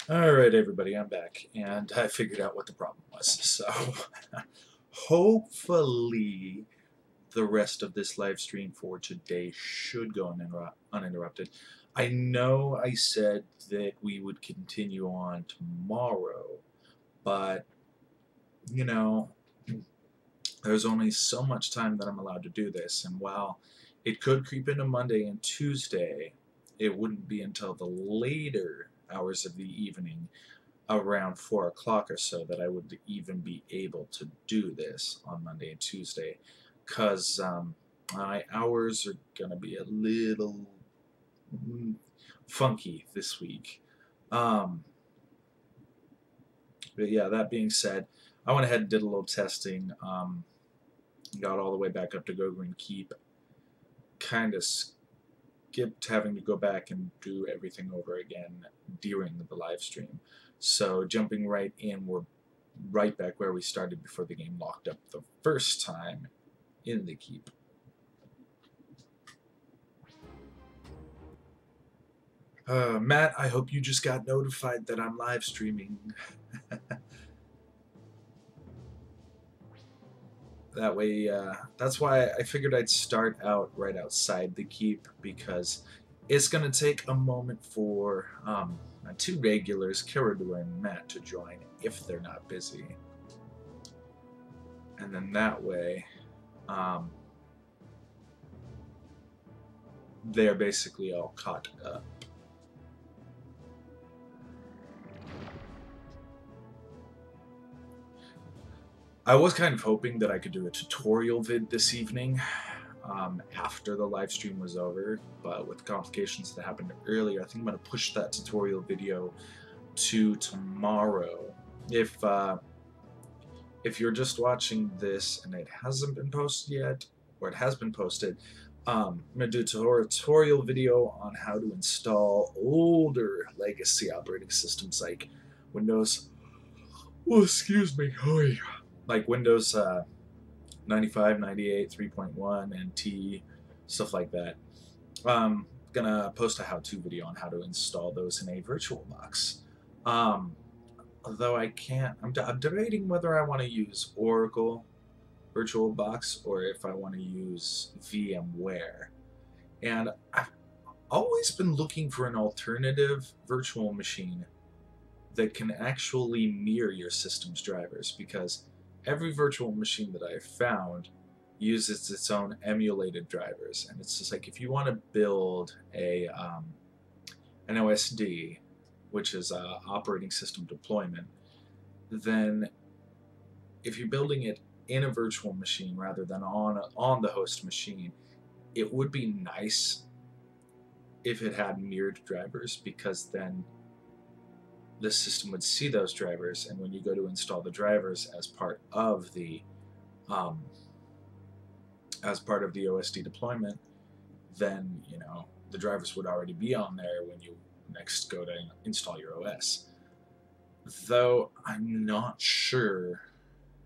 Alright, everybody, I'm back, and I figured out what the problem was. So, hopefully, the rest of this live stream for today should go uninterrupted. I know I said that we would continue on tomorrow, but, you know, there's only so much time that I'm allowed to do this, and while it could creep into Monday and Tuesday, it wouldn't be until the later hours of the evening around 4 o'clock or so that I would even be able to do this on Monday and Tuesday, because my hours are going to be a little funky this week. But yeah, that being said, I went ahead and did a little testing, got all the way back up to Go Green Keep, kind of skipped having to go back and do everything over again during the live stream. So jumping right in, we're right back where we started before the game locked up the first time in the keep. Matt, I hope you just got notified that I'm live streaming. That way, that's why I figured I'd start out right outside the keep, because it's going to take a moment for my two regulars, Kirador and Matt, to join if they're not busy. And then that way, they're basically all caught up. I was kind of hoping that I could do a tutorial vid this evening after the live stream was over, but with complications that happened earlier, I think I'm going to push that tutorial video to tomorrow. If you're just watching this and it hasn't been posted yet, or it has been posted, I'm going to do a tutorial video on how to install older legacy operating systems like Windows, excuse me, like Windows 95, 98, 3.1, and T, stuff like that. Gonna post a how-to video on how to install those in a VirtualBox. Although I can't, I'm debating whether I want to use Oracle VirtualBox or if I want to use VMware. And I've always been looking for an alternative virtual machine that can actually mirror your system's drivers, because every virtual machine that I've found uses its own emulated drivers, and it's just like if you want to build an OSD, which is operating system deployment, then if you're building it in a virtual machine rather than on the host machine, it would be nice if it had mirrored drivers, because then the system would see those drivers, and when you go to install the drivers as part of the OSD deployment, then the drivers would already be on there when you next go to install your OS. Though I'm not sure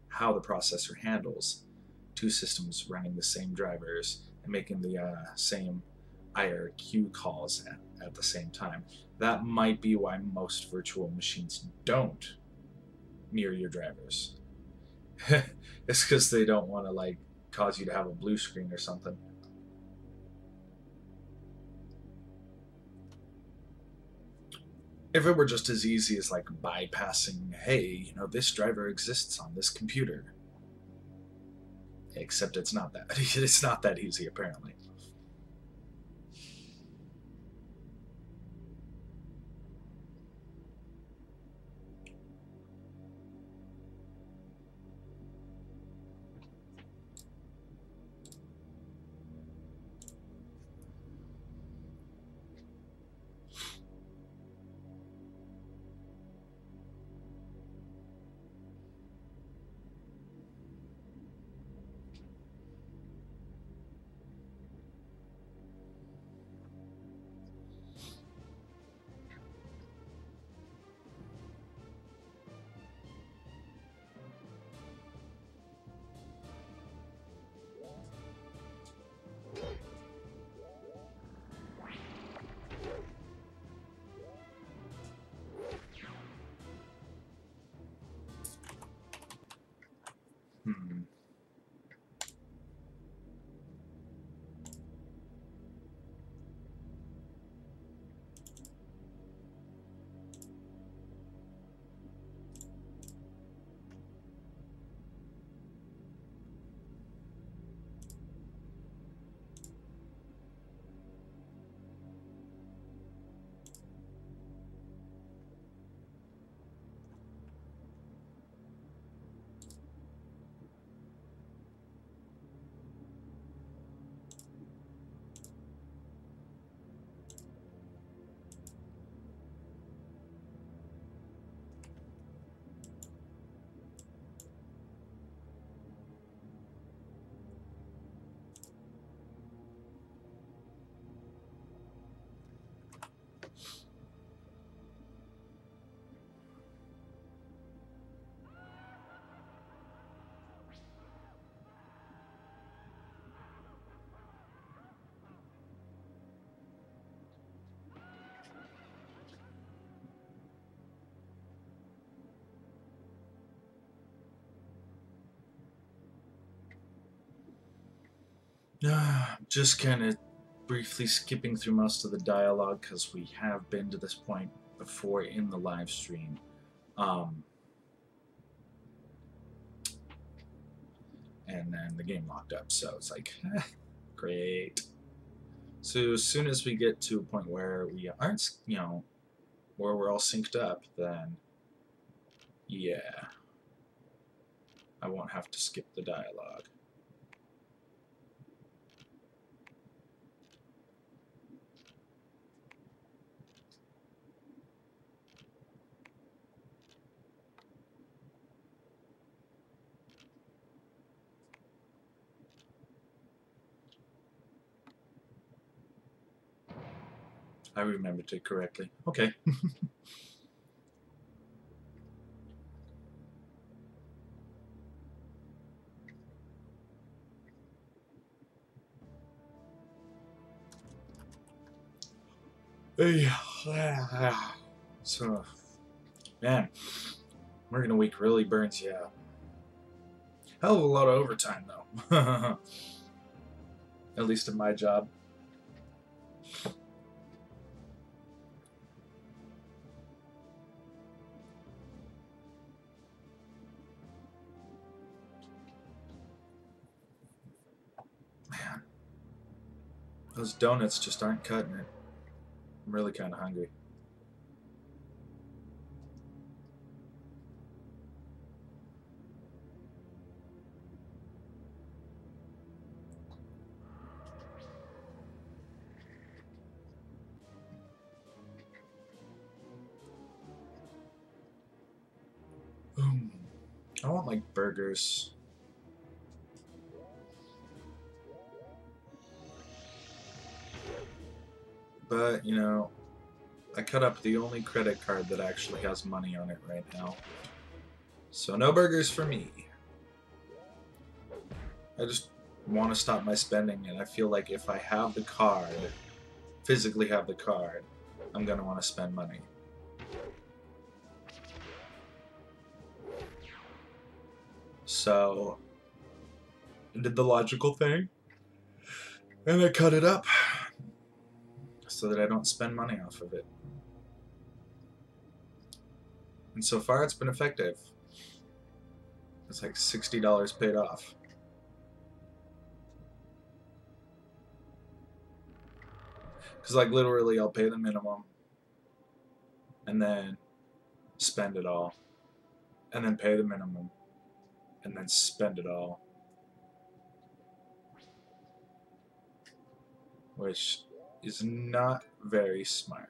how the processor handles two systems running the same drivers and making the same IRQ calls at the same time. That might be why most virtual machines don't mirror your drivers. It's because they don't want to cause you to have a blue screen or something. If it were just as easy as bypassing, hey, this driver exists on this computer. Except it's not that. It's not that easy, apparently. Just kind of briefly skipping through most of the dialogue because we have been to this point before in the live stream. And then the game locked up, so it's like, great. So as soon as we get to a point where we aren't, where we're all synced up, then yeah, I won't have to skip the dialogue. I remembered it correctly. Okay. So, man, working a week really burns you out. Hell of a lot of overtime, though. At least in my job. Man, those donuts just aren't cutting it. I'm really kind of hungry. I want like burgers. But, I cut up the only credit card that actually has money on it right now. So no burgers for me. I just want to stop my spending, and I feel like if I have the card, physically have the card, I'm going to want to spend money. So I did the logical thing, and I cut it up so that I don't spend money off of it. And so far it's been effective. It's like $60 paid off. Because like literally I'll pay the minimum and then spend it all. And then pay the minimum and then spend it all. Which is not very smart.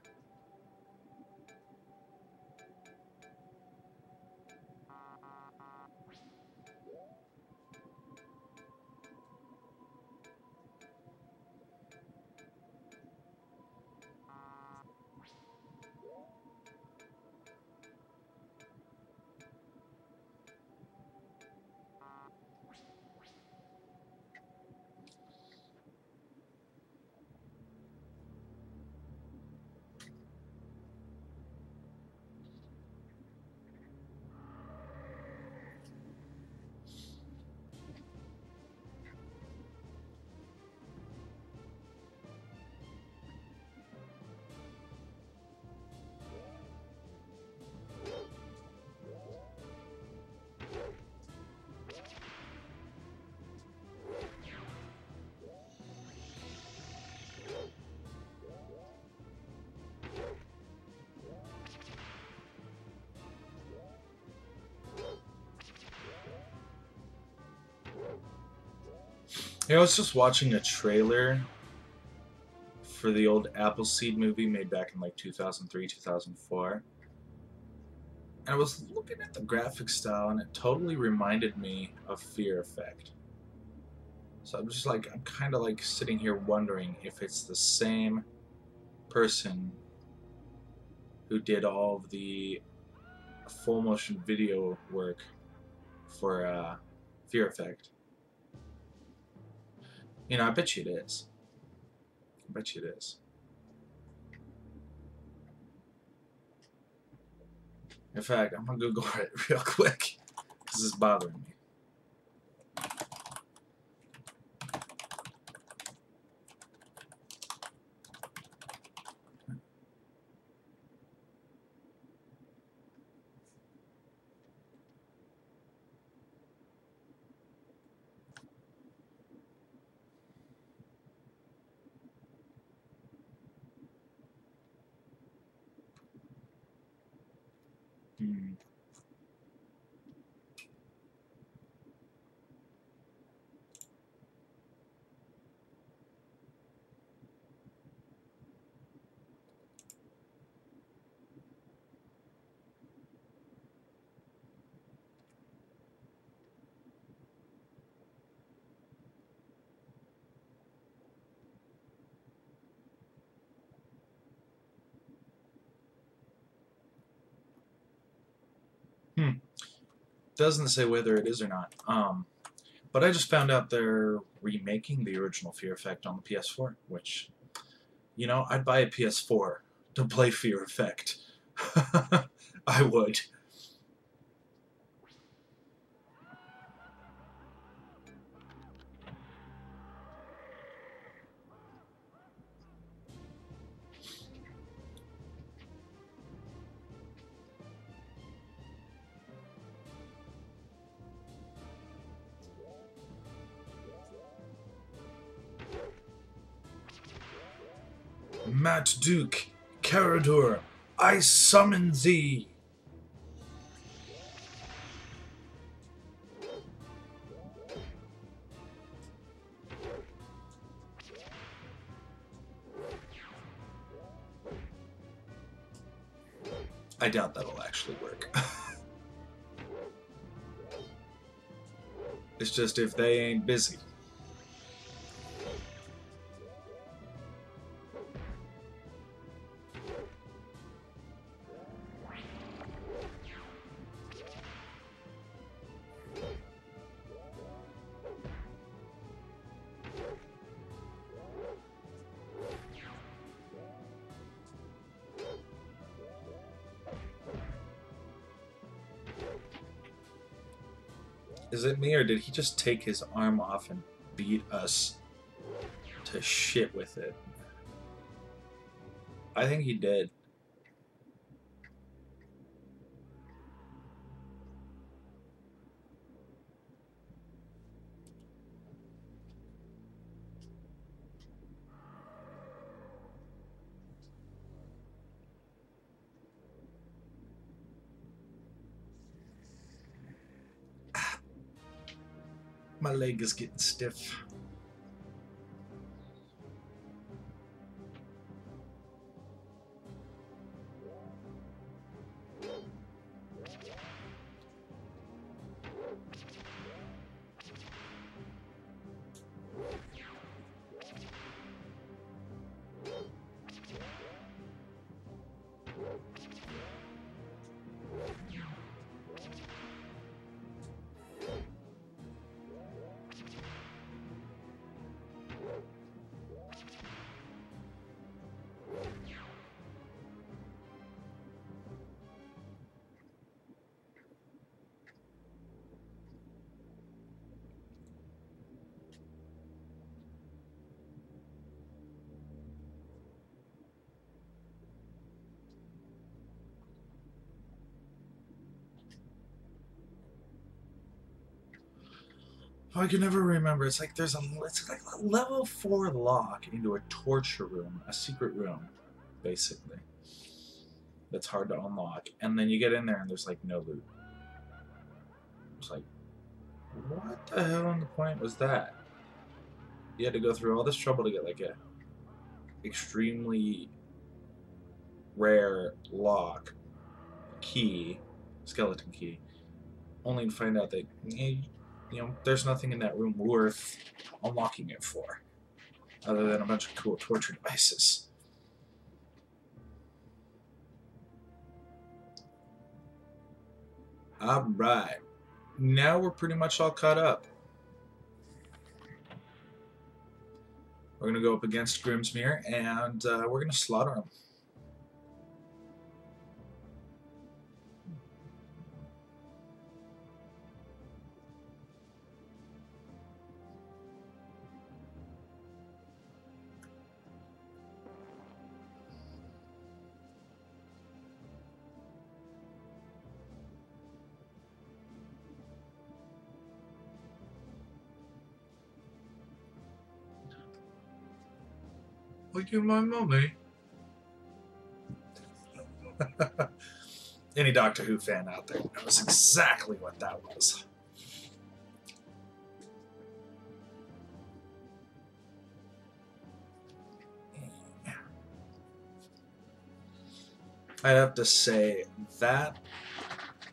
I was just watching a trailer for the old Appleseed movie made back in like 2003, 2004. And I was looking at the graphic style and it totally reminded me of Fear Effect. So I'm just like, I'm kind of like sitting here wondering if it's the same person who did all of the full motion video work for Fear Effect. I bet you it is. I bet you it is. In fact, I'm gonna Google it real quick because it's bothering me. Doesn't say whether it is or not. But I just found out they're remaking the original Fear Effect on the PS4, which, you know, I'd buy a PS4 to play Fear Effect. I would. Matt Duke, Carador, I summon thee! I doubt that'll actually work. It's just if they ain't busy. Is it me, or did he just take his arm off and beat us to shit with it? I think he did. My leg is getting stiff. I can never remember. It's like it's like a level 4 lock into a torture room, a secret room, basically. That's hard to unlock. And then you get in there and there's like no loot. It's like, what the hell in the point was that? You had to go through all this trouble to get like a extremely rare lock key, skeleton key, only to find out that you know, there's nothing in that room worth unlocking it for, other than a bunch of cool torture devices. Alright. Now we're pretty much all caught up. We're going to go up against Grimsmere, and we're going to slaughter him. Look at my mummy. Any Doctor Who fan out there knows exactly what that was. I'd have to say that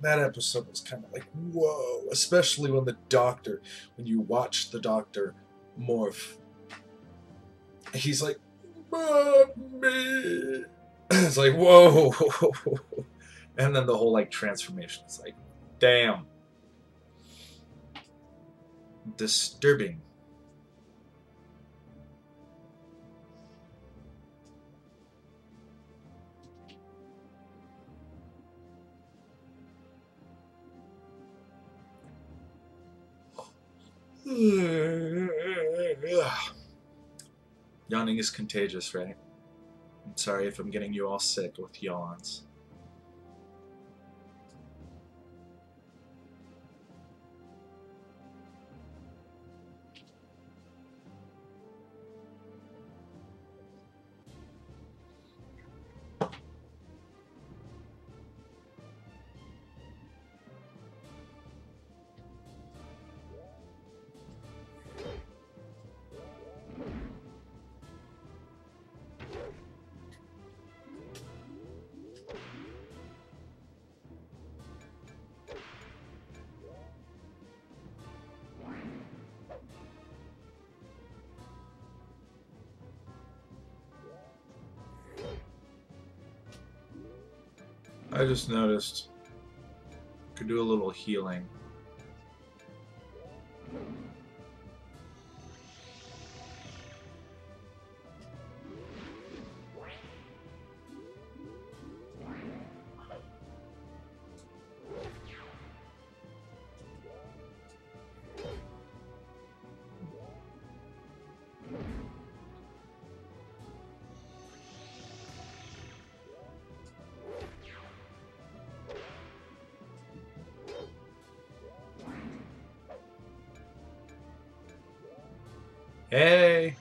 episode was kind of like, whoa, especially when when you watch the Doctor morph. He's like, Mommy. It's like, whoa. And then the whole like transformation is like, damn. disturbing. Yawning is contagious, right? I'm sorry if I'm getting you all sick with yawns. I just noticed could do a little healing. Hey!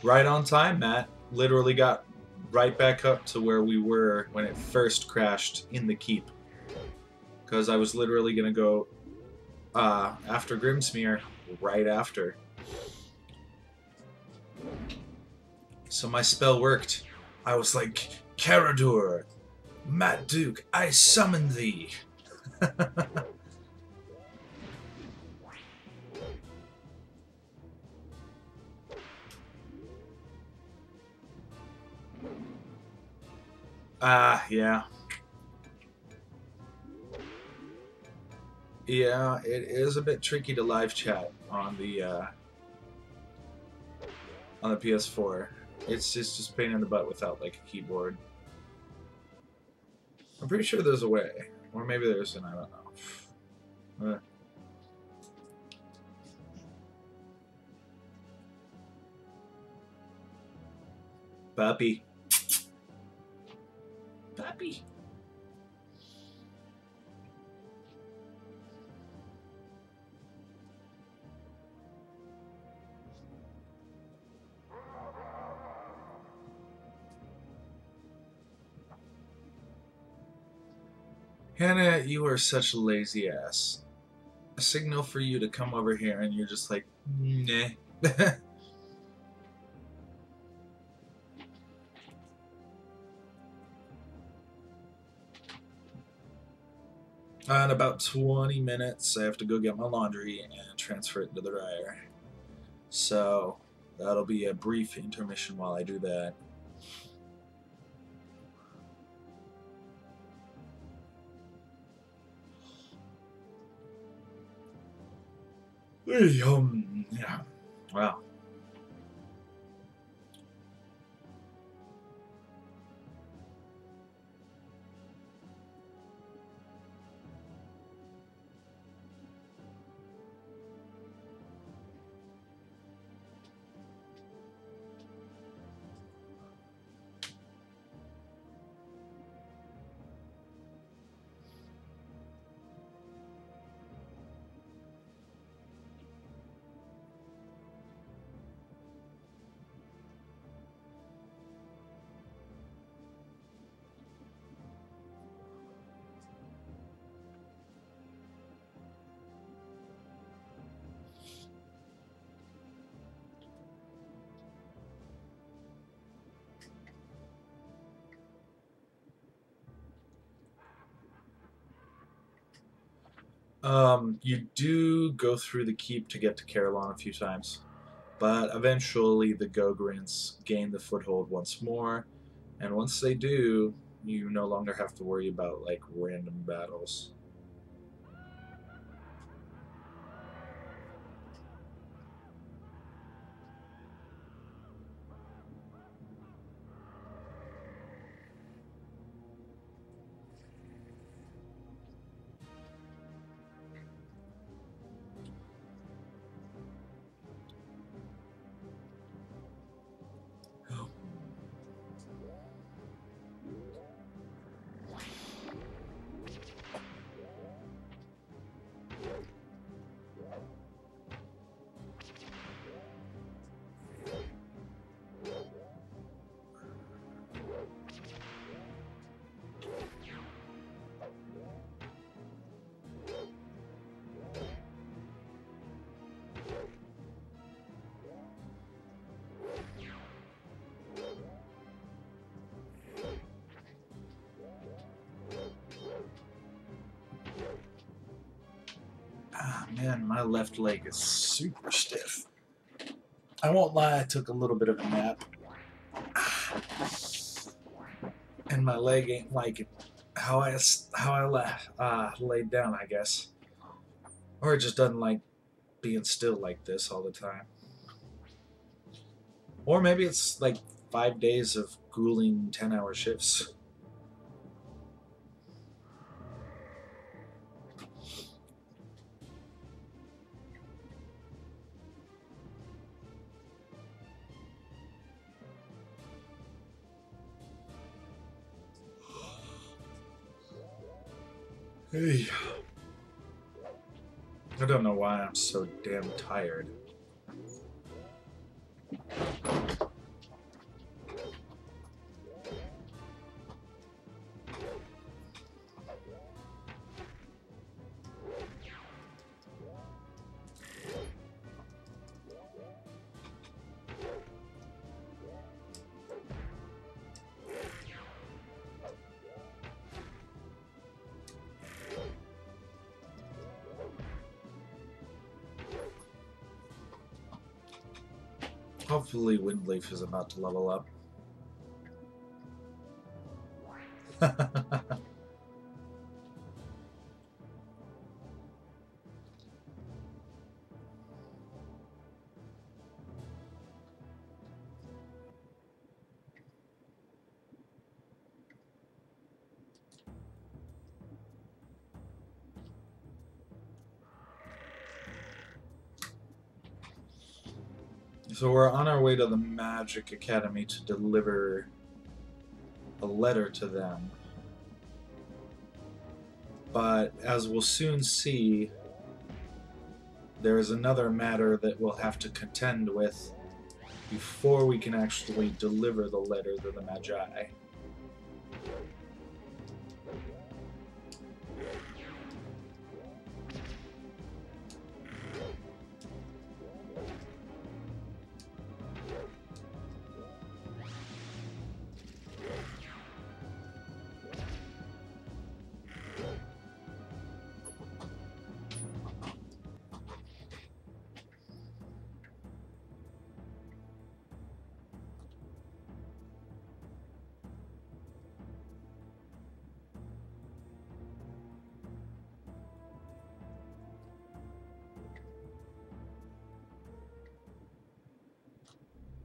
Right on time, Matt. Literally got right back up to where we were when it first crashed in the keep. Because I was literally going to go after Grimsmere right after. So my spell worked. I was like, Caradur, Matt Duke, I summon thee. Yeah. Yeah, it is a bit tricky to live chat on the PS4. It's just pain in the butt without like a keyboard. I'm pretty sure there's a way, or maybe there isn't. I don't know. Puppy. Puppy. Hannah, you are such a lazy ass. A signal for you to come over here and you're just like, nah. In about 20 minutes, I have to go get my laundry and transfer it into the dryer. So, that'll be a brief intermission while I do that. Yeah. Wow. You do go through the keep to get to Carillon a few times, but eventually the Gogrins gain the foothold once more, and once they do, you no longer have to worry about like random battles. Man, my left leg is super stiff. I won't lie, I took a little bit of a nap. And my leg ain't like how I laid down, I guess. Or it just doesn't like being still like this all the time. Or maybe it's like 5 days of grueling 10-hour shifts. Hey. I don't know why I'm so damn tired. Hopefully Windleaf is about to level up. So we're on our way to the Magic Academy to deliver a letter to them. But as we'll soon see, there is another matter that we'll have to contend with before we can actually deliver the letter to the Magi.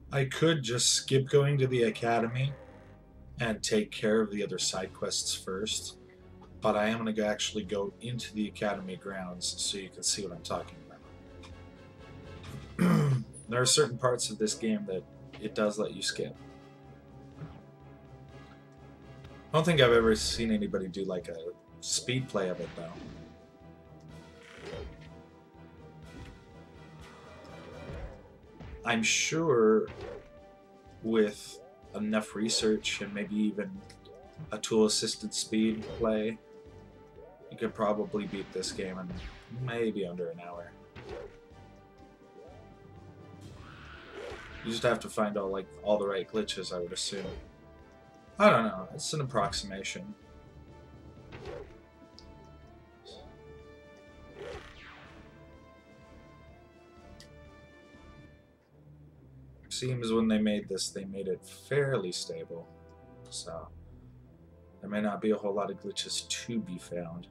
I could just skip going to the academy and take care of the other side quests first, but I am going to actually go into the academy grounds so you can see what I'm talking about. There are certain parts of this game that it does let you skip. I don't think I've ever seen anybody do like a speed play of it though. I'm sure with enough research and maybe even a tool-assisted speed play, you could probably beat this game in maybe under an hour. You just have to find all the right glitches, I would assume. I don't know, it's an approximation. Seems when they made this, they made it fairly stable, so there may not be a whole lot of glitches to be found.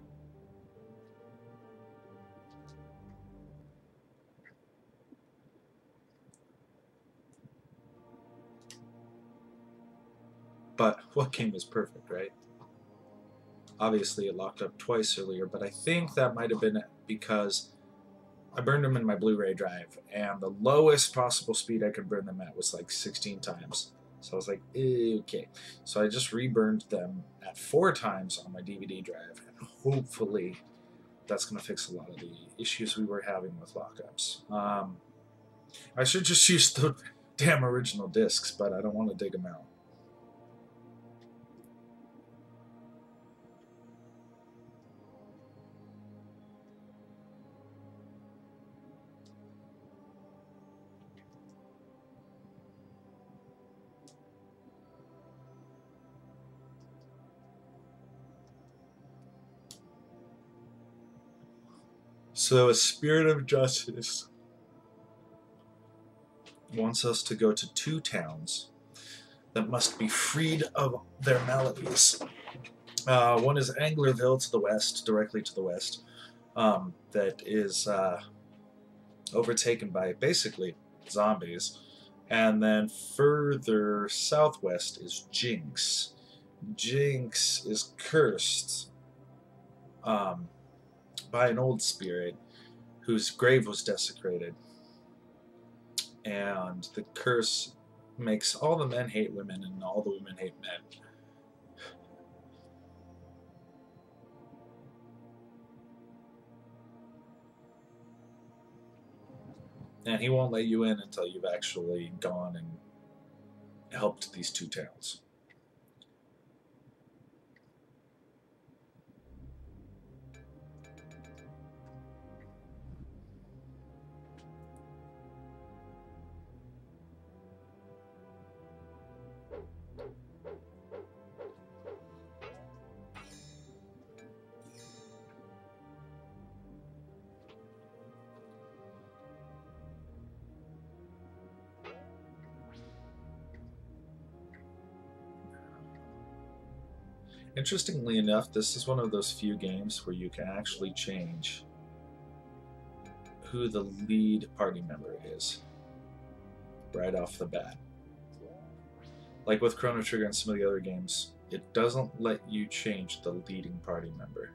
But what game is perfect, right? Obviously it locked up twice earlier, but I think that might have been because I burned them in my Blu-ray drive, and the lowest possible speed I could burn them at was like 16 times. So I was like, okay. So I just reburned them at 4 times on my DVD drive, and hopefully that's going to fix a lot of the issues we were having with lockups. I should just use the damn original discs, but I don't want to dig them out. So a spirit of justice wants us to go to 2 towns that must be freed of their maladies. One is Anglerville to the west, directly to the west, that is overtaken by basically zombies. And then further southwest is Jinx. Jinx is cursed by an old spirit whose grave was desecrated. And the curse makes all the men hate women and all the women hate men. And he won't let you in until you've actually gone and helped these 2 towns. Interestingly enough, this is one of those few games where you can actually change who the lead party member is right off the bat. Like with Chrono Trigger and some of the other games, it doesn't let you change the leading party member.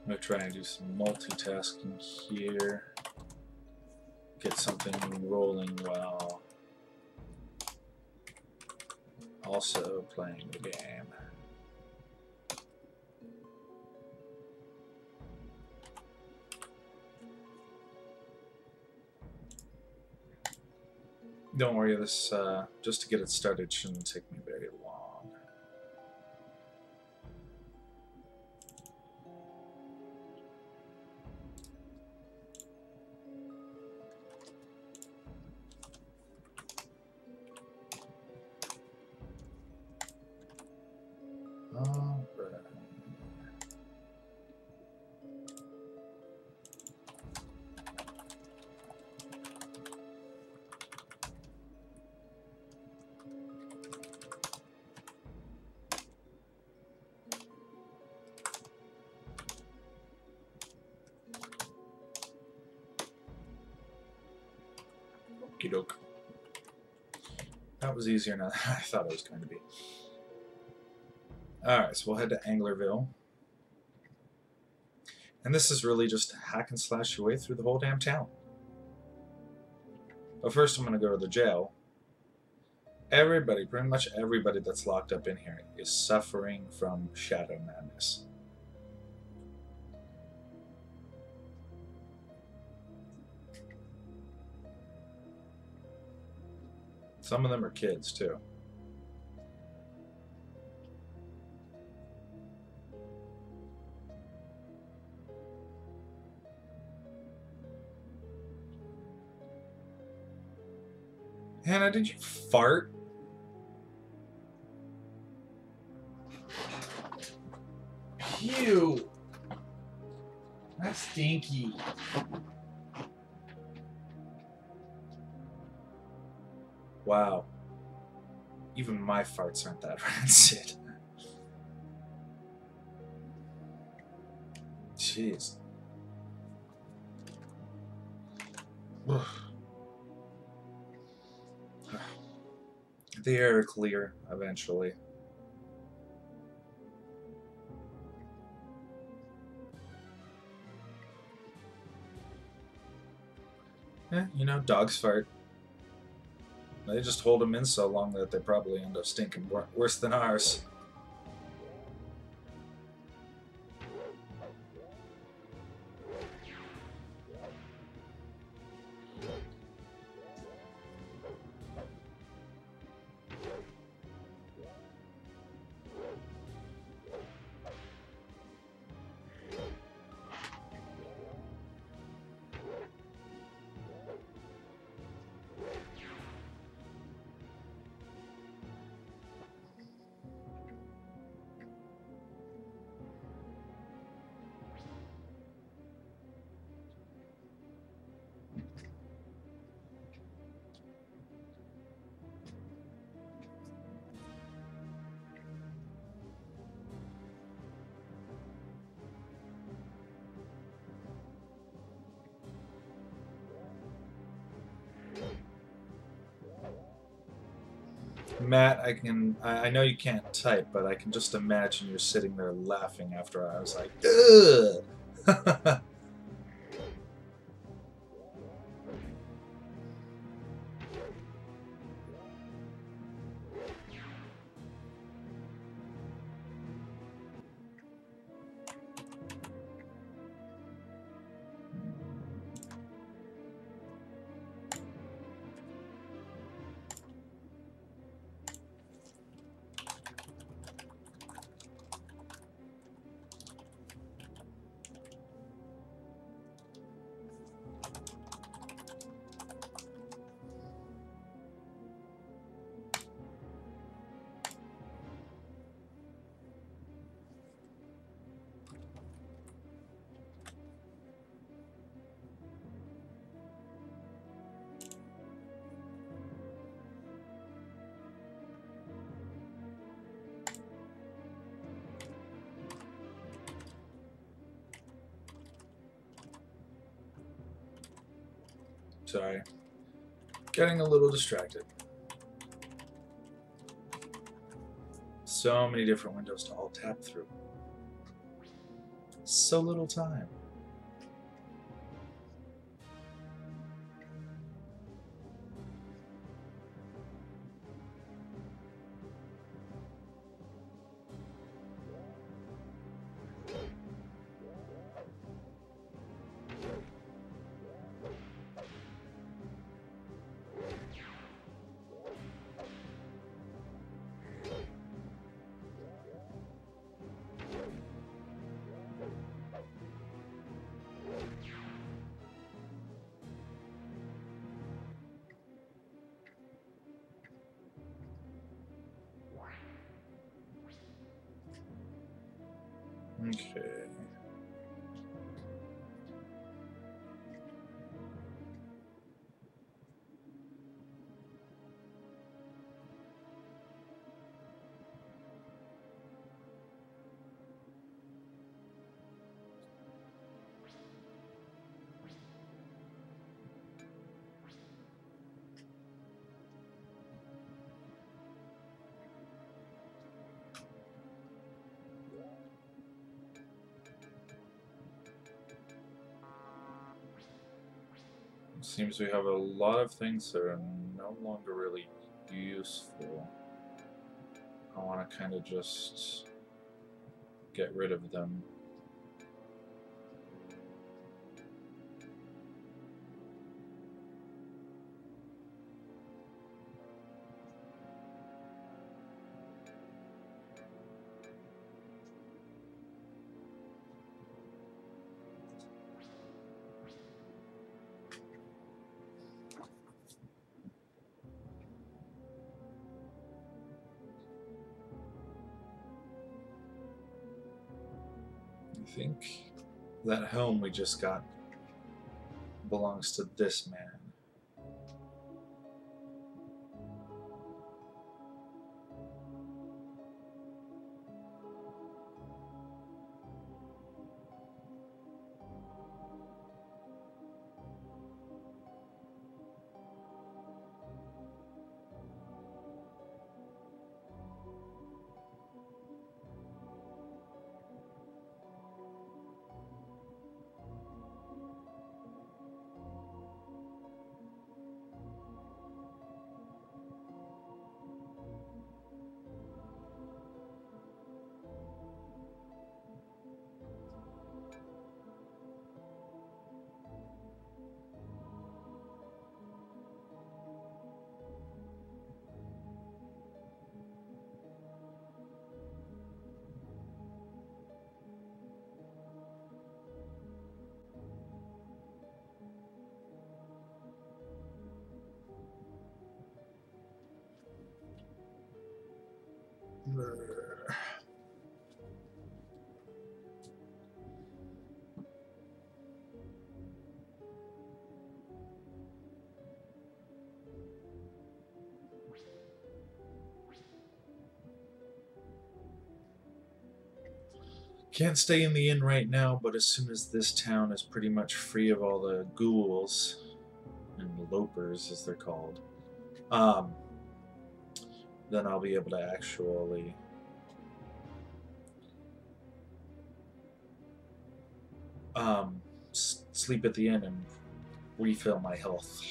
I'm going to try and do some multitasking here. Get something rolling while also playing the game. Don't worry, this just to get it started shouldn't take me very long. Okie doke. That was easier than I thought it was going to be. Alright, so we'll head to Anglerville. And this is really just hack and slash your way through the whole damn town. But first I'm going to go to the jail. Everybody, pretty much everybody that's locked up in here is suffering from shadow madness. Some of them are kids, too. Hannah, did you fart? Ew. That's stinky. Wow. Even my farts aren't that rancid. Jeez. The air clear eventually. Yeah, you know, dogs fart. They just hold them in so long that they probably end up stinking worse than ours. Matt, I know you can't type, but I can just imagine you're sitting there laughing after I was like, ugh! Sorry. Getting a little distracted. So many different windows to all tap through. So little time. Okay. Seems we have a lot of things that are no longer really useful. I want to kind of just get rid of them. think that helm we just got belongs to this man. Can't stay in the inn right now, but as soon as this town is pretty much free of all the ghouls and lopers, as they're called, then I'll be able to actually sleep at the inn and refill my health.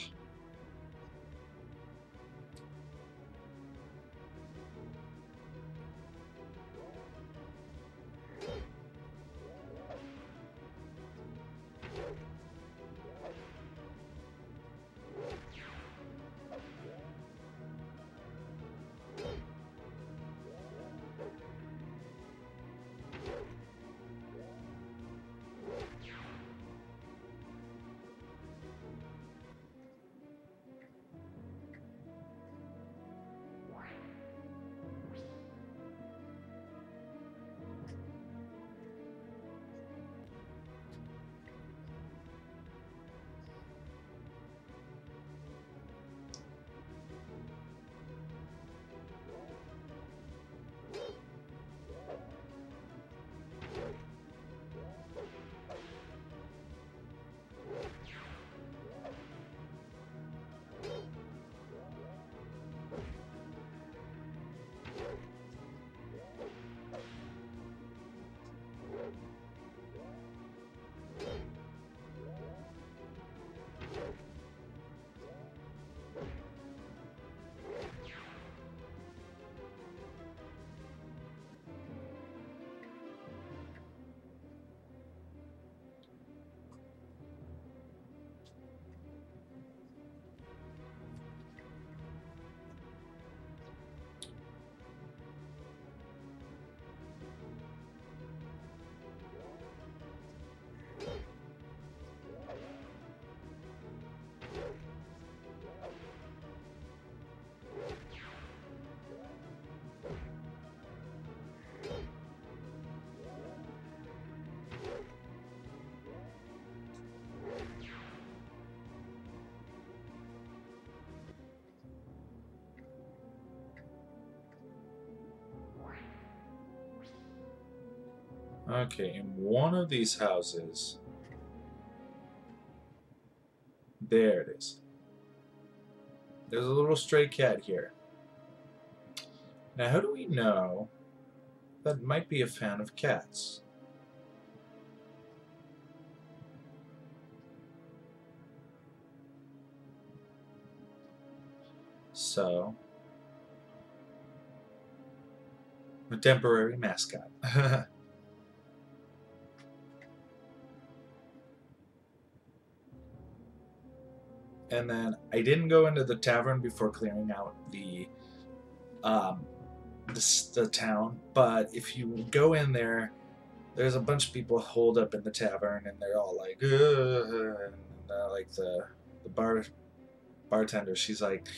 Okay, in one of these houses, there it is. There's a little stray cat here. Now, how do we know that might be a fan of cats? So, a temporary mascot. And then I didn't go into the tavern before clearing out the town, but if you go in there, there's a bunch of people holed up in the tavern, and they're all like, and like the bartender, she's like,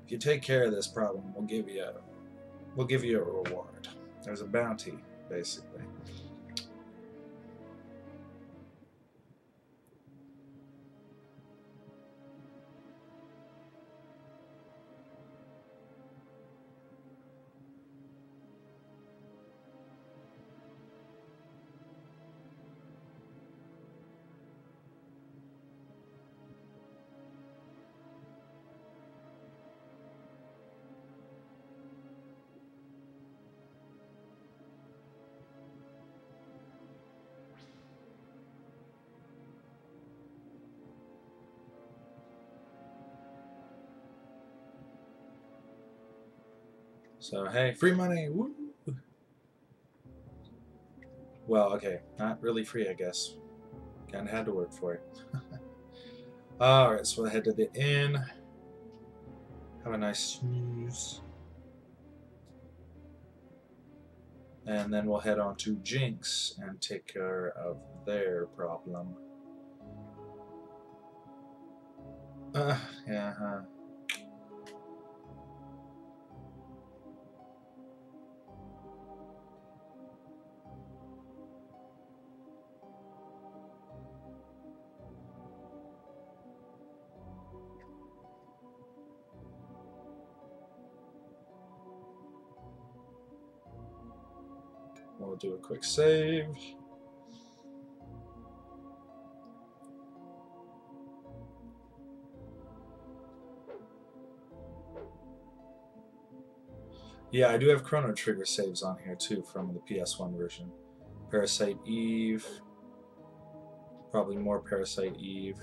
if you take care of this problem, we'll give you a reward. There's a bounty, basically. So, hey, free money! Woo! Well, okay, not really free, I guess. Kinda had to work for it. Alright, so we'll head to the inn. Have a nice snooze. And then we'll head on to Jinx and take care of their problem. Yeah, huh. We'll do a quick save. Yeah, I do have Chrono Trigger saves on here too from the PS1 version. Parasite Eve. Probably more Parasite Eve.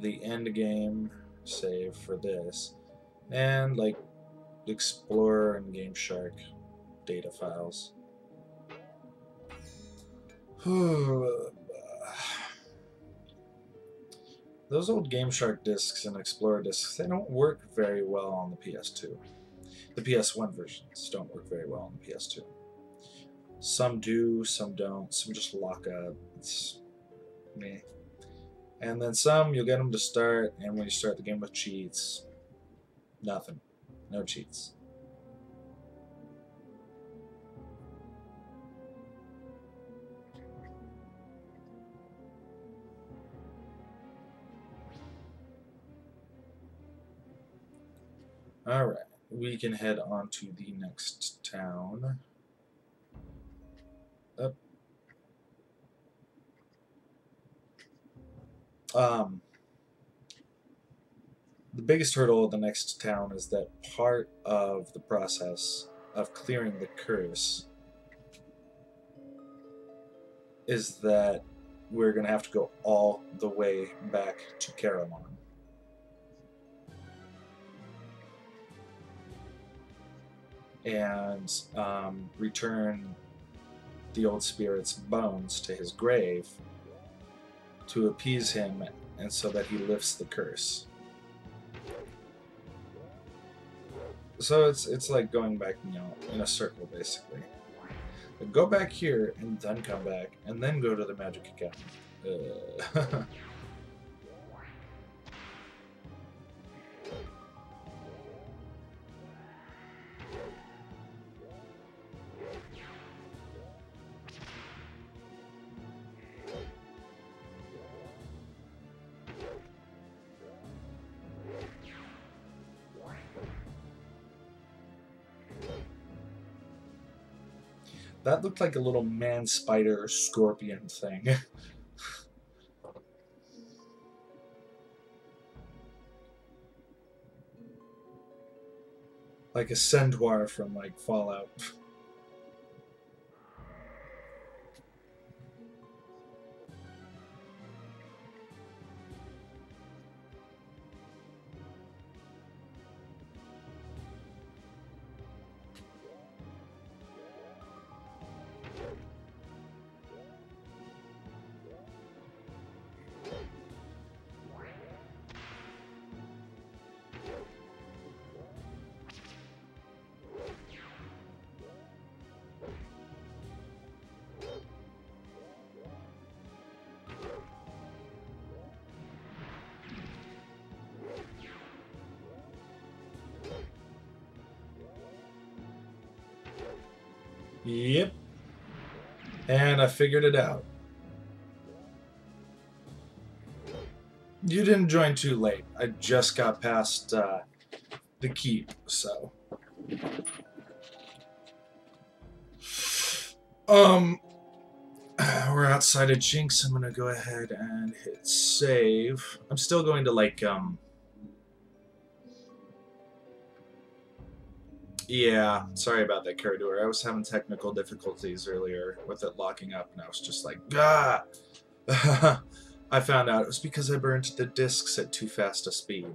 The end game save for this. And like Explorer and Game Shark data files. Those old Game Shark discs and Explorer discs, they don't work very well on the PS2. The PS1 versions don't work very well on the PS2. Some do, some don't, some just lock up. It's meh. And then some, you'll get them to start, and when you start the game with cheats, nothing. No cheats. Alright, we can head on to the next town. Up. The biggest hurdle of the next town is that part of the process of clearing the curse is that we're going to have to go all the way back to Caramon. And return the old spirit's bones to his grave to appease him and so that he lifts the curse. So it's like going back, you know, in a circle basically. But go back here and then come back and then go to the Magic Academy. That looked like a little man spider scorpion thing. Like a centaur from like Fallout. Yep. And I figured it out. You didn't join too late. I just got past the keep, so. We're outside of Jinx. I'm gonna go ahead and hit save. I'm still going to like yeah, sorry about that, Carador. I was having technical difficulties earlier with it locking up, and I was just like, ah! I found out it was because I burned the discs at too fast a speed.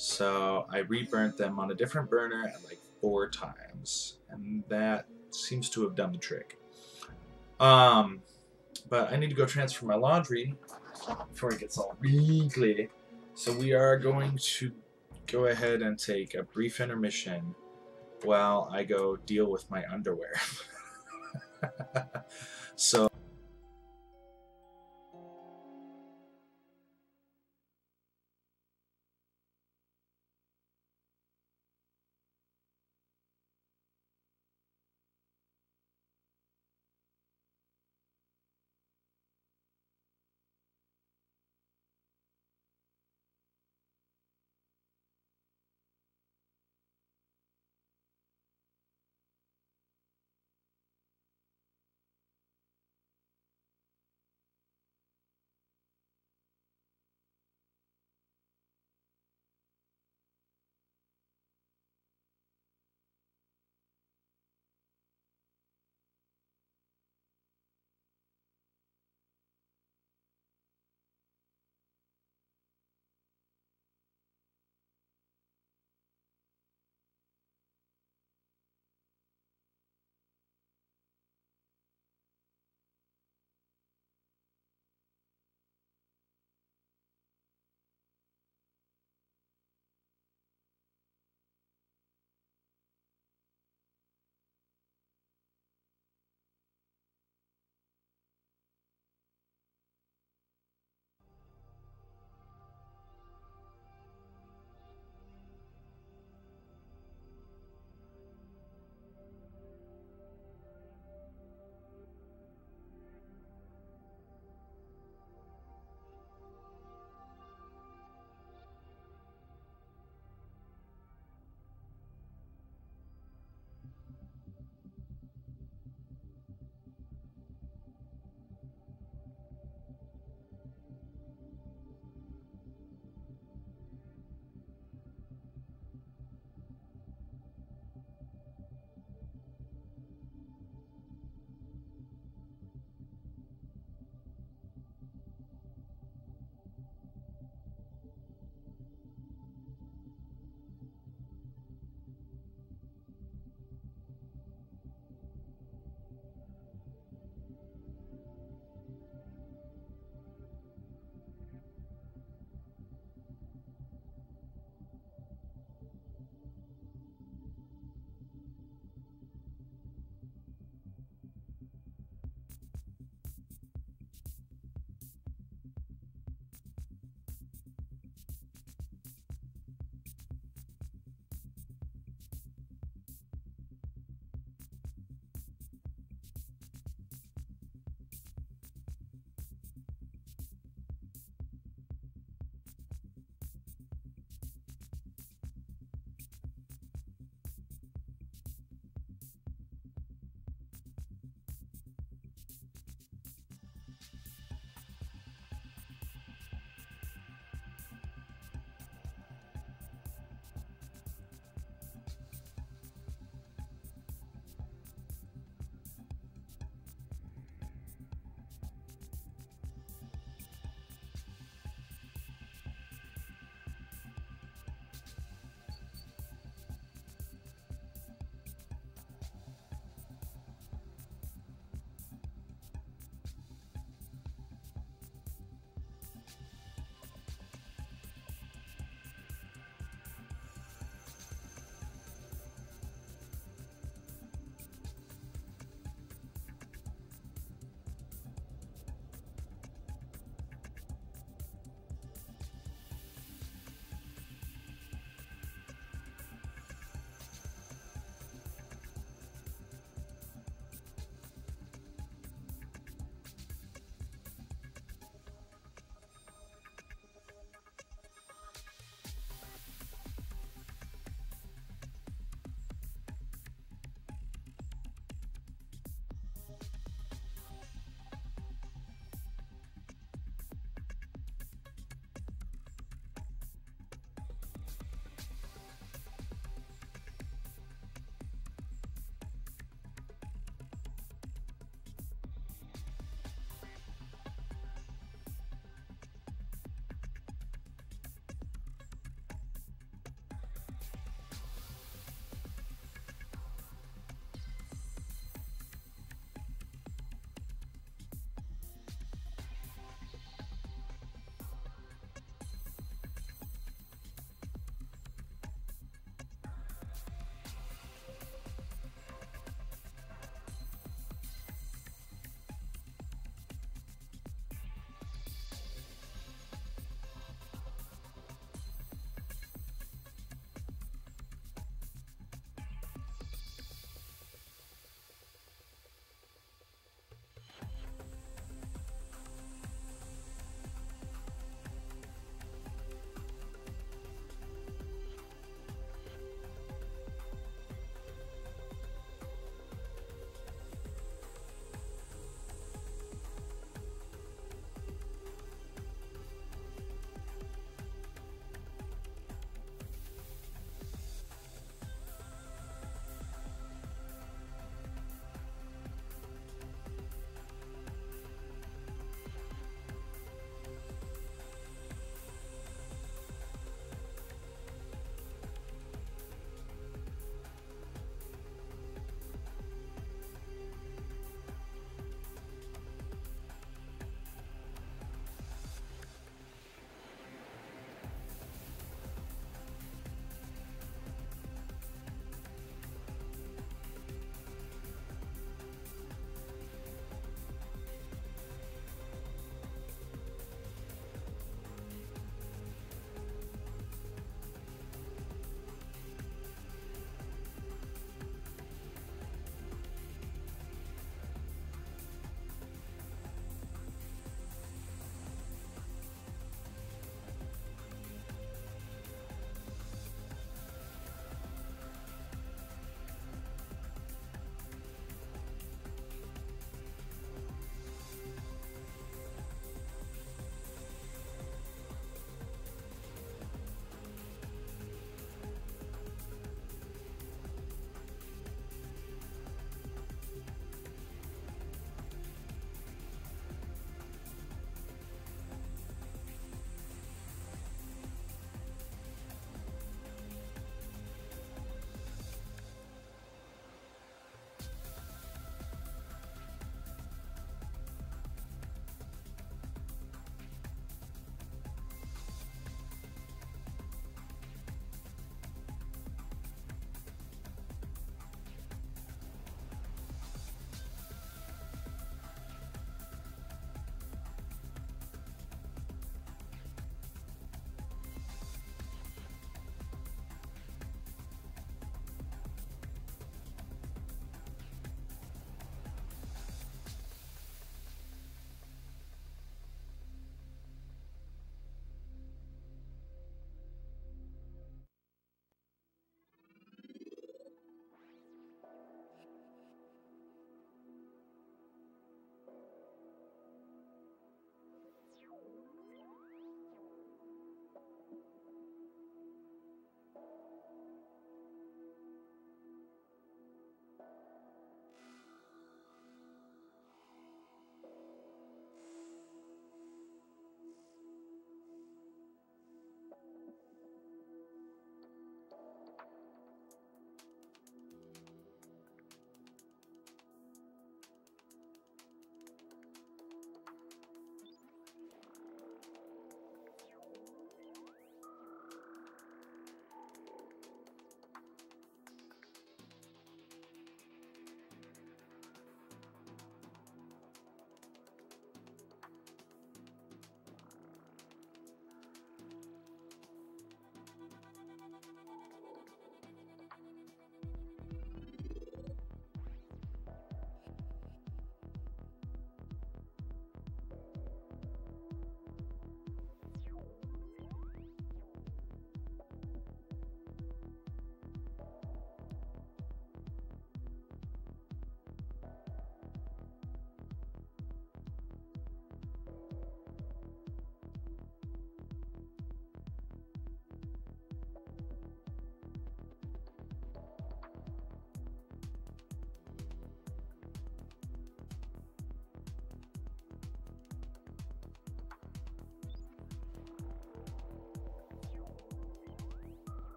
So I reburnt them on a different burner at like 4 times, and that seems to have done the trick. But I need to go transfer my laundry before it gets all wrinkly. So we are going to go ahead and take a brief intermission while I go deal with my underwear. So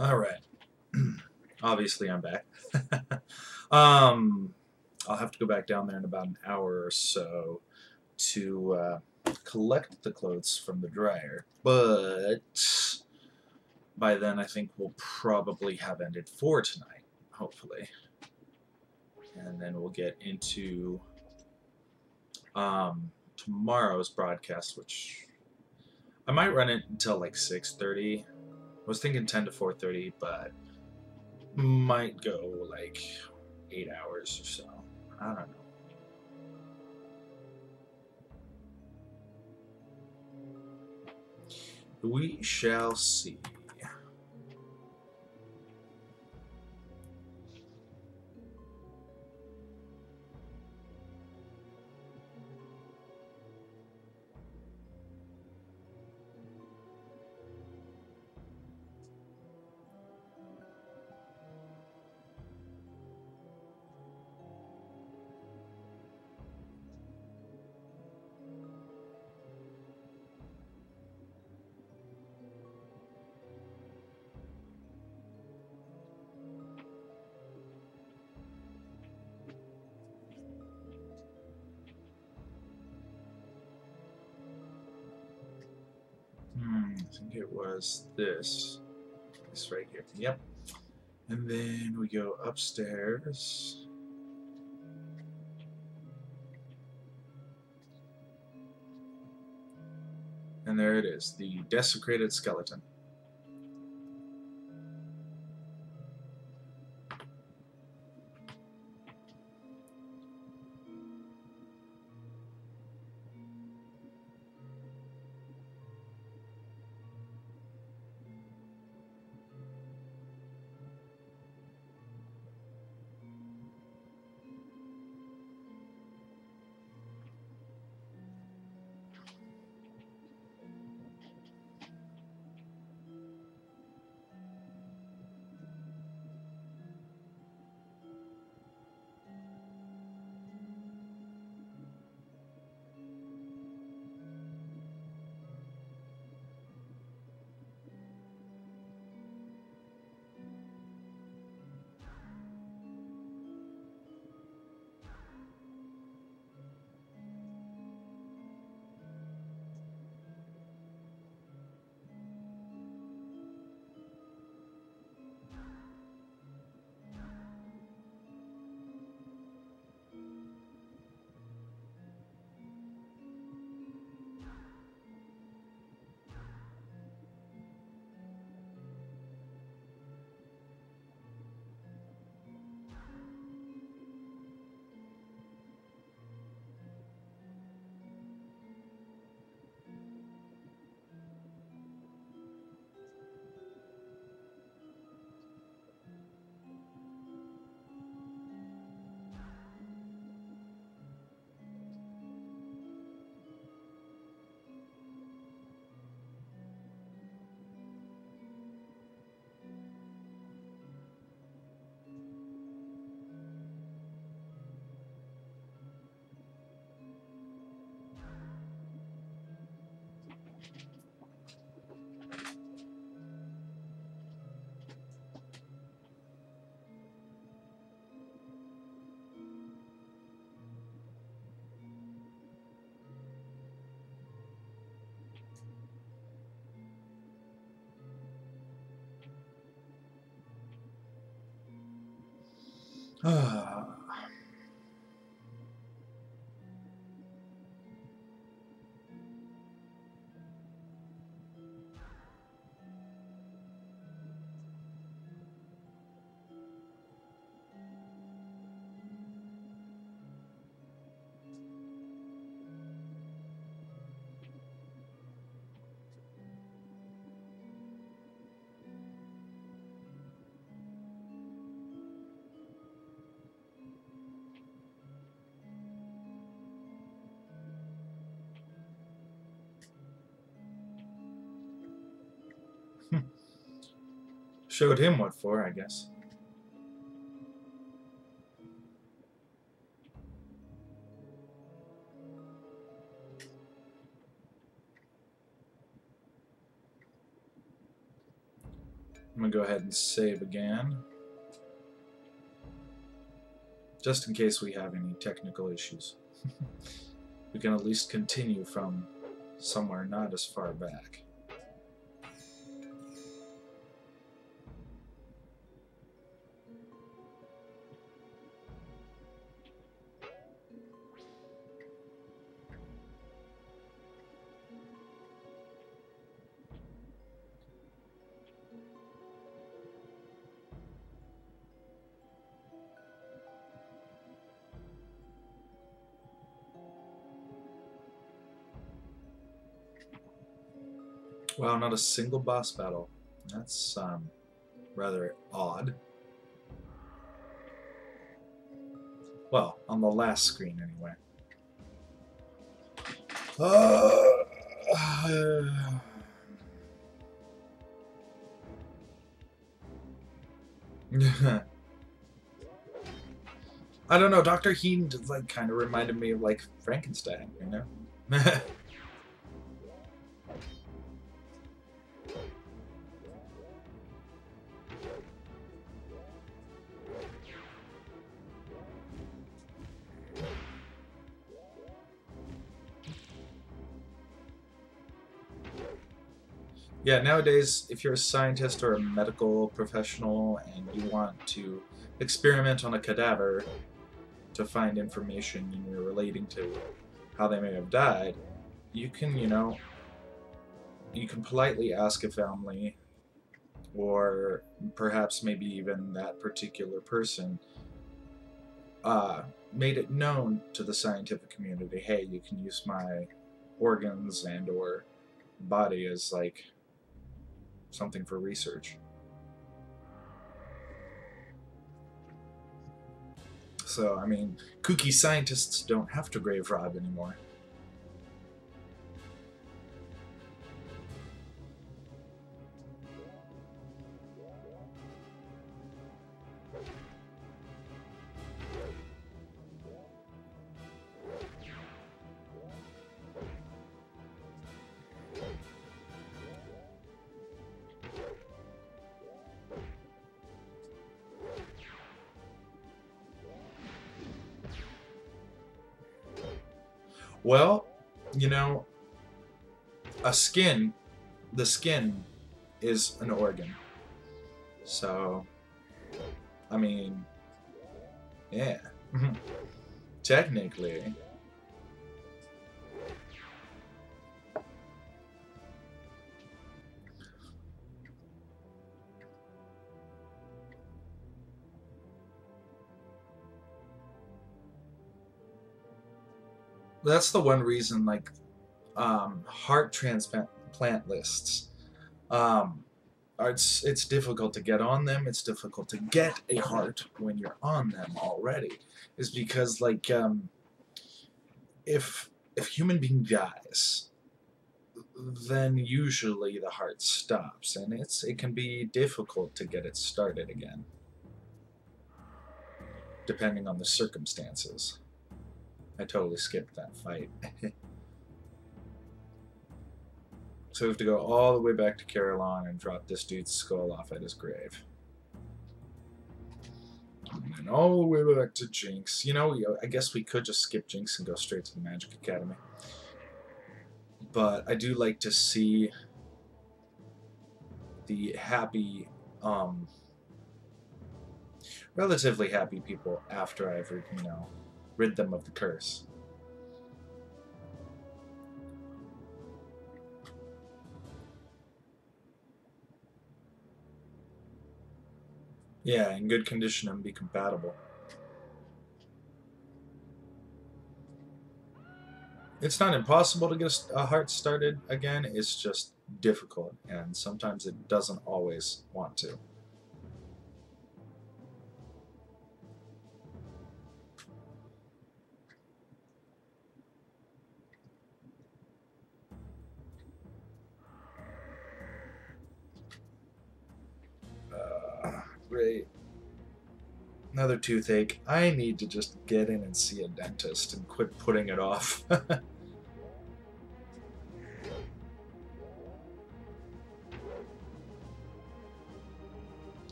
All right. Obviously, I'm back. I'll have to go back down there in about an hour or so to collect the clothes from the dryer. But by then, I think we'll probably have ended for tonight, hopefully. And then we'll get into tomorrow's broadcast, which I might run it until like 6:30. I was thinking 10 to 4:30, but might go like 8 hours or so. I don't know. We shall see. I think it was this right here. Yep. And then we go upstairs. And there it is, the desecrated skeleton. Showed him what for, I guess. I'm gonna go ahead and save again, just in case we have any technical issues. We can at least continue from somewhere not as far back. Wow, not a single boss battle. That's rather odd. Well, on the last screen anyway. I don't know, Dr. Heen like kind of reminded me of like Frankenstein, you know? Yeah, nowadays, if you're a scientist or a medical professional and you want to experiment on a cadaver to find information, you know, relating to how they may have died, you can, you know, you can politely ask a family, or perhaps maybe even that particular person made it known to the scientific community, hey, you can use my organs and or body as like something for research. So, I mean, kooky scientists don't have to grave rob anymore. Well, you know, the skin is an organ. So, I mean, yeah, technically. That's the one reason, like, heart transplant lists, it's difficult to get on them. It's difficult to get a heart when you're on them already, is because, like, if human being dies, then usually the heart stops, and it can be difficult to get it started again, depending on the circumstances. I totally skipped that fight. So we have to go all the way back to Carillon and drop this dude's skull off at his grave. And then all the way back to Jinx. You know, I guess we could just skip Jinx and go straight to the Magic Academy. But I do like to see the happy, relatively happy people after I've, you know, rid them of the curse. Yeah, in good condition and be compatible. It's not impossible to get a heart started again, it's just difficult, and sometimes it doesn't always want to. Great. Another toothache. I need to just get in and see a dentist and quit putting it off.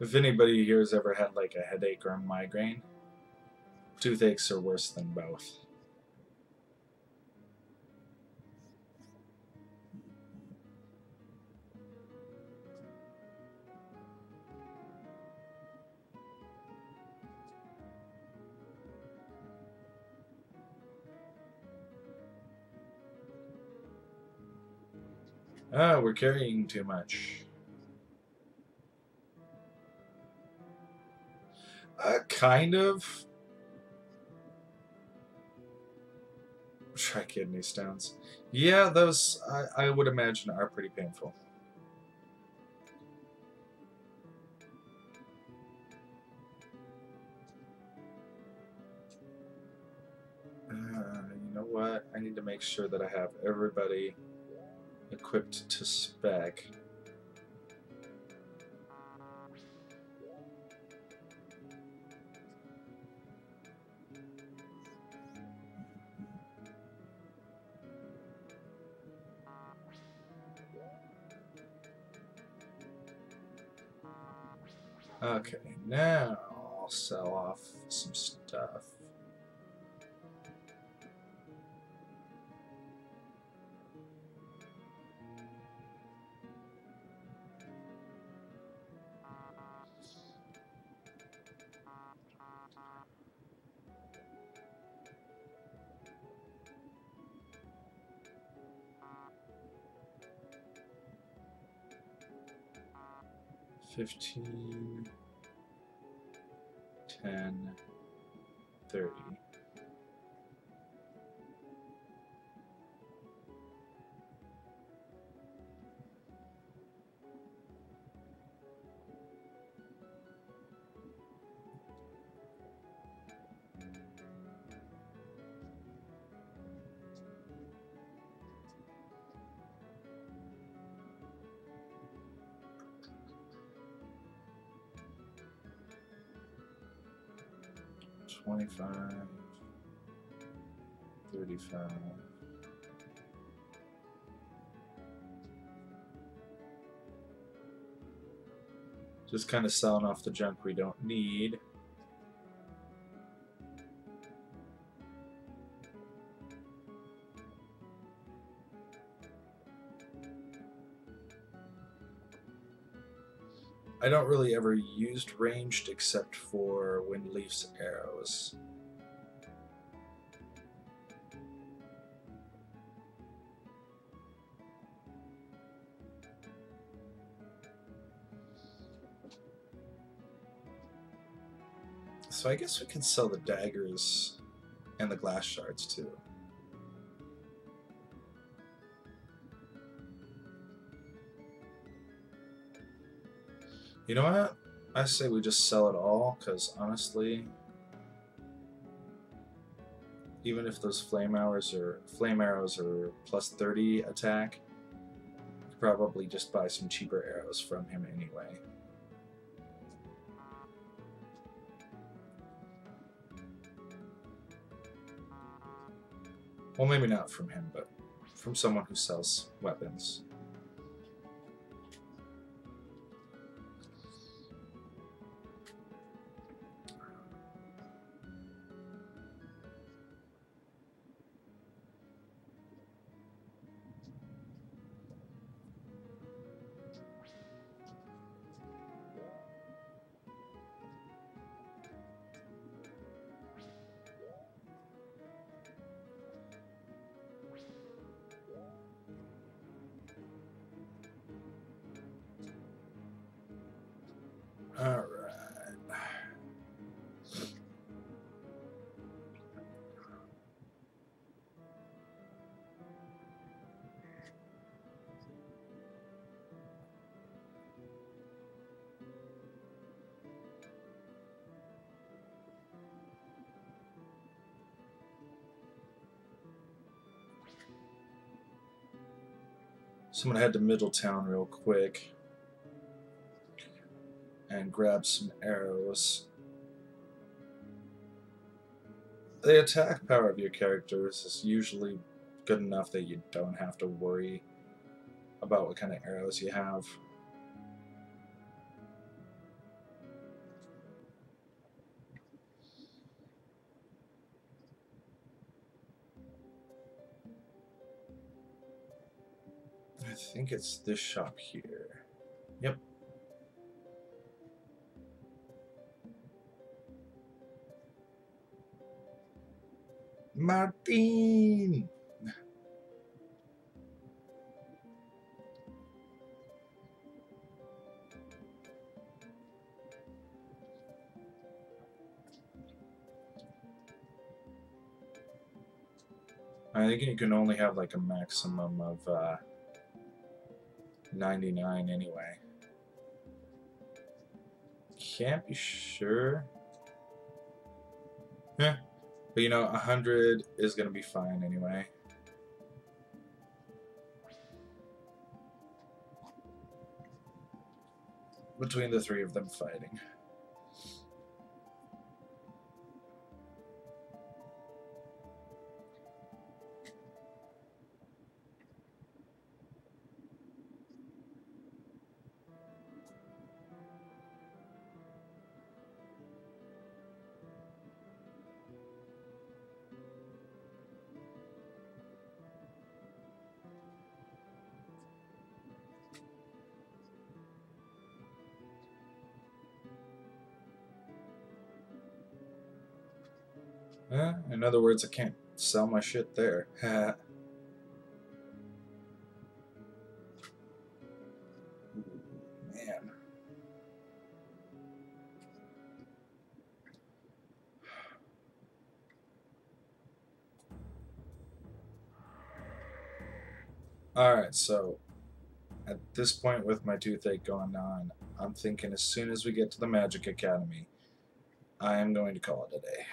If anybody here has ever had like a headache or a migraine, toothaches are worse than both. Ah, we're carrying too much. Kind of. Try kidney stones. Yeah, those I would imagine are pretty painful. You know what? I need to make sure that I have everybody equipped to spec. Okay, now I'll sell off some stuff. $15, $10, $30. $25, $35. Just kind of selling off the junk we don't need. I don't really ever used ranged except for Windleaf's arrows. So I guess we can sell the daggers and the glass shards too. You know what? I say we just sell it all, because honestly, even if those flame arrows are plus 30 attack, you could probably just buy some cheaper arrows from him anyway. Well, maybe not from him, but from someone who sells weapons. Alright. So I'm gonna head to Middletown real quick and grab some arrows. The attack power of your characters is usually good enough that you don't have to worry about what kind of arrows you have. think it's this shop here. Yep. Martin! I think you can only have like a maximum of 99 anyway. Can't be sure. Yeah. But you know, 100 is going to be fine anyway. Between the three of them fighting. In other words, I can't sell my shit there. Man. Alright, so at this point with my toothache going on, I'm thinking as soon as we get to the Magic Academy, I am going to call it a day.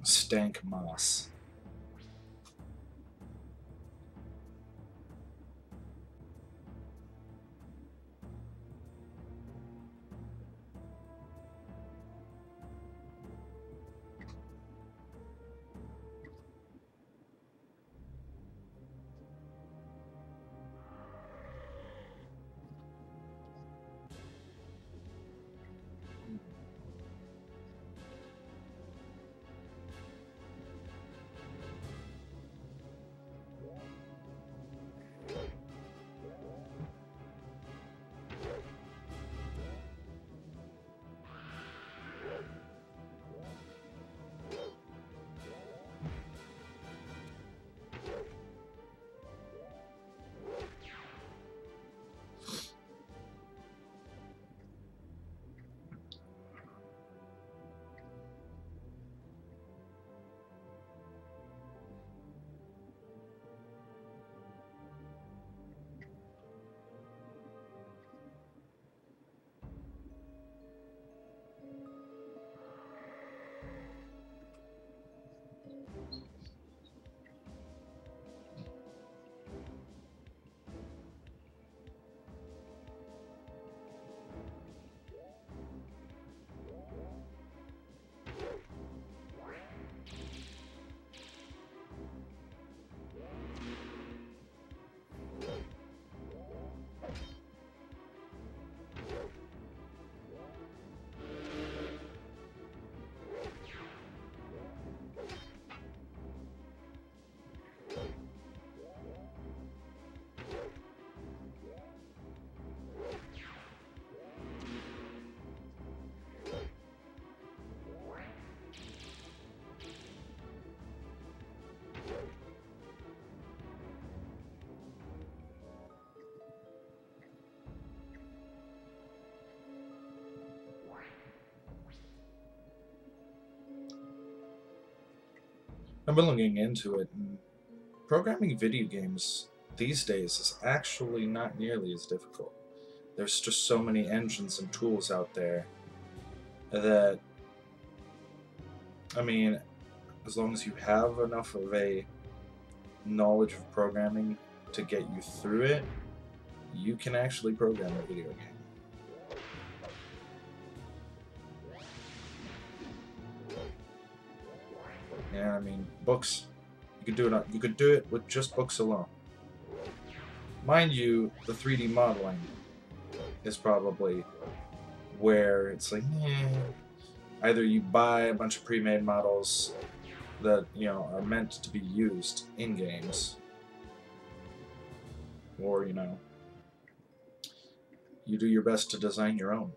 Stank moss. I've been looking into it, and programming video games these days is actually not nearly as difficult. There's just so many engines and tools out there that, I mean, as long as you have enough of a knowledge of programming to get you through it, you can actually program a video game. Yeah, I mean, books. You could do it with just books alone. Mind you, the 3D modeling is probably where it's like, either you buy a bunch of pre-made models that, you know, are meant to be used in games, or, you know, you do your best to design your own.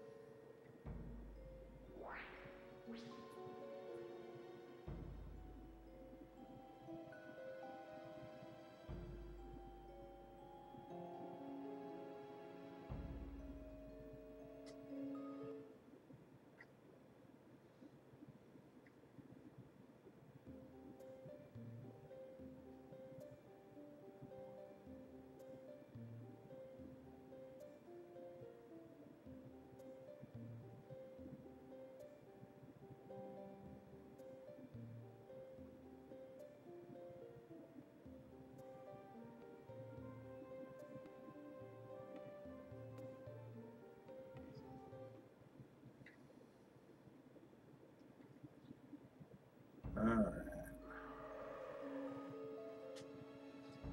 Alright.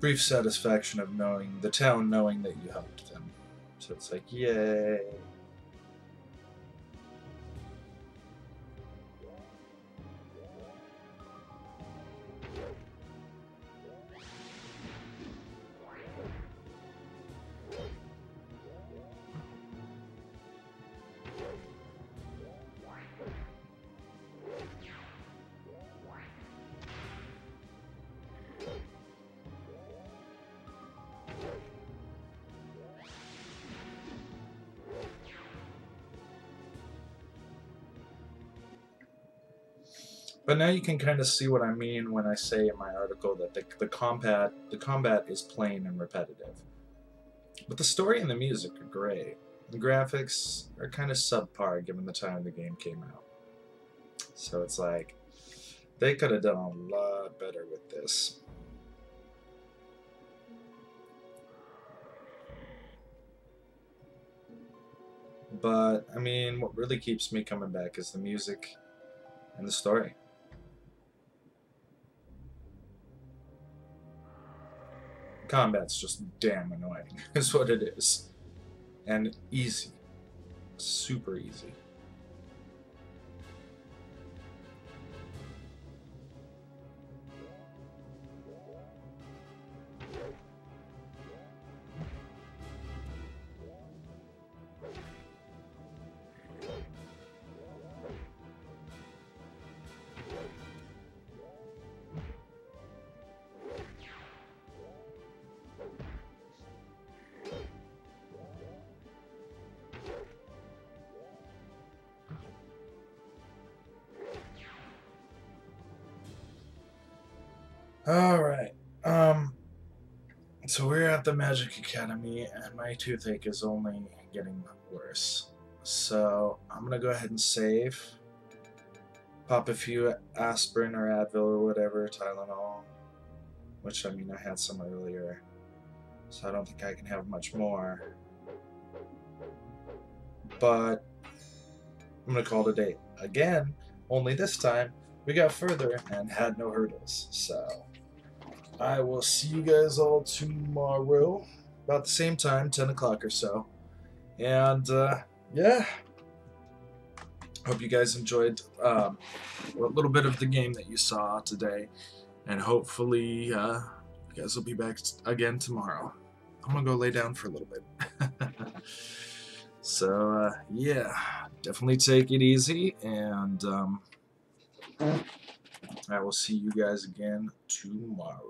Brief satisfaction of knowing the town knowing that you helped them. So it's like, yay. But now you can kind of see what I mean when I say in my article that the combat is plain and repetitive. But the story and the music are great. The graphics are kind of subpar given the time the game came out. So it's like, they could have done a lot better with this. But, I mean, what really keeps me coming back is the music and the story. Combat's just damn annoying, is what it is. And easy. Super easy. Alright, so we're at the Magic Academy, and my toothache is only getting worse. So, I'm gonna go ahead and save. Pop a few aspirin or Advil or whatever, Tylenol. Which, I mean, I had some earlier. So I don't think I can have much more. But, I'm gonna call it a day. Again, only this time, we got further and had no hurdles, so I will see you guys all tomorrow, about the same time, 10 o'clock or so. And, yeah. Hope you guys enjoyed a little bit of the game that you saw today. And hopefully, you guys will be back again tomorrow. I'm gonna go lay down for a little bit. So, yeah. Definitely take it easy, and I will see you guys again tomorrow.